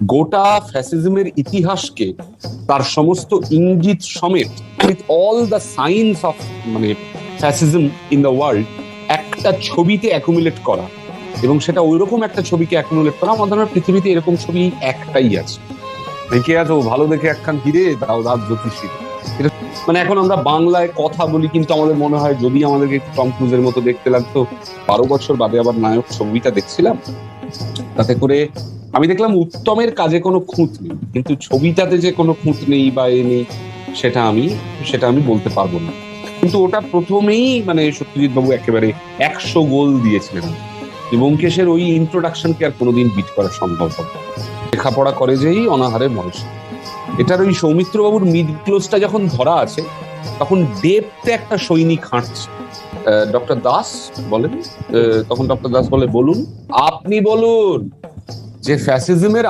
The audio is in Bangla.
গোটা ফ্যাসিজমের ইতিহাসকে তার সমস্ত ইঙ্গিত সমেত with all the signs of মানে ফ্যাসিজম ইন দ্য ওয়ার্ল্ড একটা ছবিতে অ্যাকুমুলেট করা, এবং সেটা ওইরকম একটা ছবিকে অ্যাকুমুলেট করা। আমাদের পৃথিবীতে এরকম ছবি একটাই আছে, দেখে আছো ভালো দেখে একখান হিরে দাও রাত জ্যোতিষী। এটা মানে এখন আমরা বাংলায় কথা বলি, কিন্তু আমাদের মনে হয় যদি আমাদেরকে একটু টম ক্রুজের মতো দেখতে লাগতো। 12 বছর বাদে আবার নায়ক ছবিটা দেখছিলাম, তাতে করে আমি দেখলাম উত্তমের কাজে কোনো খুঁত নেই, কিন্তু ছবিটাতে যে কোনো খুঁত নেই বা এ নেই সেটা আমি বলতে পারবো না। কিন্তু ওটা প্রথমেই মানে সত্যজিৎ বাবু একেবারে 100 গোল দিয়েছিলেন। ব্যোমকেশের ওই ইন্ট্রোডাকশনকে আর কোনোদিন বিট করা সম্ভব হবে। লেখাপড়া করে যেই অনাহারে মরেশ। এটার ওই সৌমিত্র বাবুর মিড ক্লোজটা যখন ধরা আছে, তখন ডেপতে একটা সৈনিক হাঁটছে। ডক্টর দাস বলেন, তখন ডক্টর দাস বলে, বলুন, আপনি বলুন যে ফ্যাসিজমের